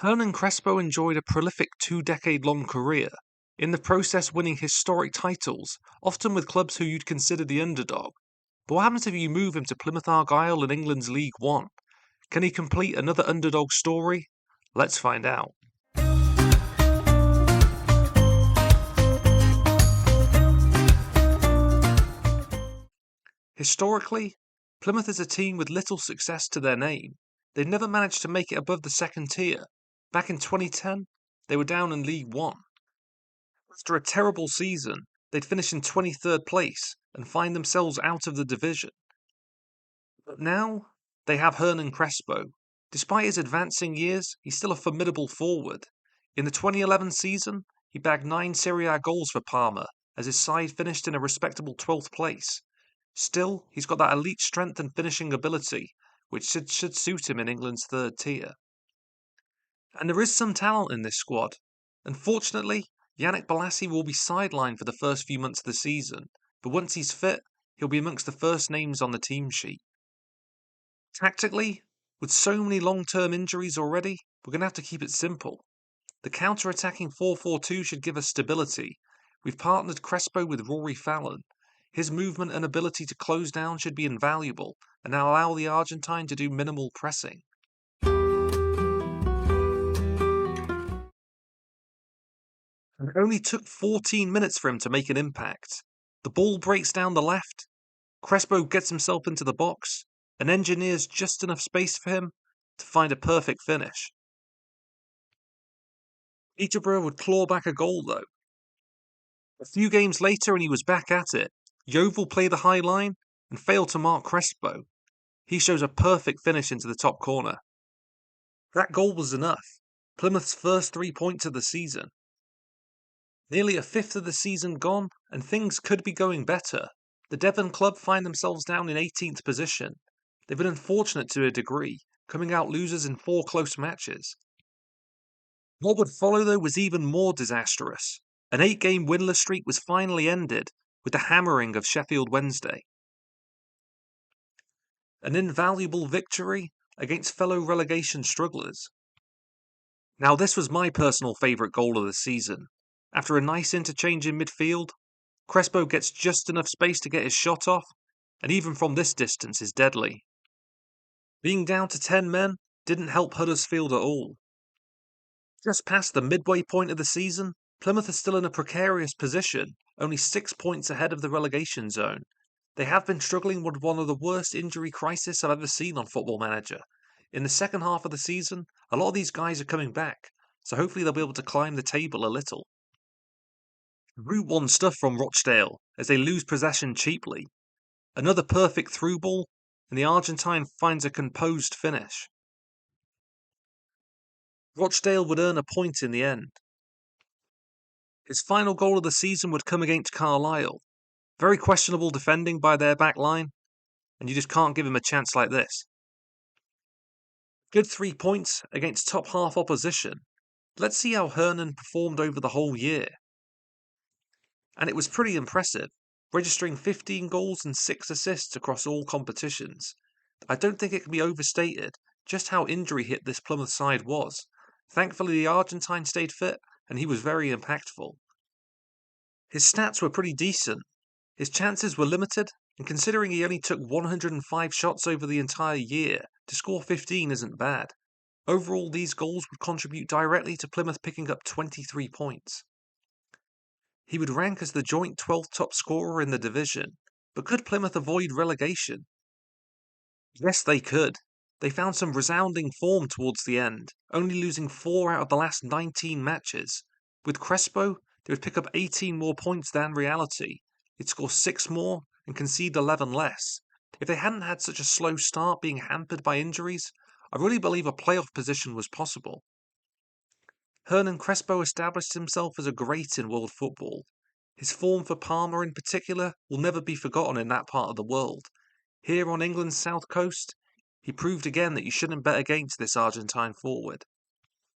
Hernan Crespo enjoyed a prolific two-decade-long career, in the process winning historic titles, often with clubs who you'd consider the underdog. But what happens if you move him to Plymouth Argyle in England's League One? Can he complete another underdog story? Let's find out. Historically, Plymouth is a team with little success to their name. They've never managed to make it above the second tier. Back in 2010, they were down in League One. After a terrible season, they'd finish in 23rd place and find themselves out of the division. But now, they have Hernan Crespo. Despite his advancing years, he's still a formidable forward. In the 2011 season, he bagged 9 Serie A goals for Parma, as his side finished in a respectable 12th place. Still, he's got that elite strength and finishing ability, which should suit him in England's third tier. And there is some talent in this squad. Unfortunately, Yannick Bolasie will be sidelined for the first few months of the season, but once he's fit, he'll be amongst the first names on the team sheet. Tactically, with so many long-term injuries already, we're going to have to keep it simple. The counter-attacking 4-4-2 should give us stability. We've partnered Crespo with Rory Fallon. His movement and ability to close down should be invaluable and allow the Argentine to do minimal pressing. And it only took 14 minutes for him to make an impact. The ball breaks down the left, Crespo gets himself into the box, and engineers just enough space for him to find a perfect finish. Peterborough would claw back a goal though. A few games later and he was back at it. Yeovil play the high line and fail to mark Crespo. He shows a perfect finish into the top corner. That goal was enough. Plymouth's first 3 points of the season. Nearly a fifth of the season gone, and things could be going better. The Devon club find themselves down in 18th position. They've been unfortunate to a degree, coming out losers in 4 close matches. What would follow, though, was even more disastrous. An 8-game winless streak was finally ended with the hammering of Sheffield Wednesday. An invaluable victory against fellow relegation strugglers. Now, this was my personal favourite goal of the season. After a nice interchange in midfield, Crespo gets just enough space to get his shot off, and even from this distance is deadly. Being down to 10 men didn't help Huddersfield at all. Just past the midway point of the season, Plymouth are still in a precarious position, only 6 points ahead of the relegation zone. They have been struggling with one of the worst injury crises I've ever seen on Football Manager. In the second half of the season, a lot of these guys are coming back, so hopefully they'll be able to climb the table a little. Route 1 stuff from Rochdale as they lose possession cheaply. Another perfect through ball, and the Argentine finds a composed finish. Rochdale would earn a point in the end. His final goal of the season would come against Carlisle. Very questionable defending by their back line, and you just can't give him a chance like this. Good 3 points against top half opposition. Let's see how Hernan performed over the whole year. And it was pretty impressive, registering 15 goals and 6 assists across all competitions. I don't think it can be overstated just how injury hit this Plymouth side was. Thankfully, the Argentine stayed fit, and he was very impactful. His stats were pretty decent. His chances were limited, and considering he only took 105 shots over the entire year, to score 15 isn't bad. Overall, these goals would contribute directly to Plymouth picking up 23 points. He would rank as the joint 12th top scorer in the division, but could Plymouth avoid relegation? Yes, they could. They found some resounding form towards the end, only losing 4 out of the last 19 matches. With Crespo, they would pick up 18 more points than reality. They'd score 6 more and concede 11 less. If they hadn't had such a slow start being hampered by injuries, I really believe a playoff position was possible. Hernan Crespo established himself as a great in world football. His form for Parma in particular will never be forgotten in that part of the world. Here on England's south coast, he proved again that you shouldn't bet against this Argentine forward.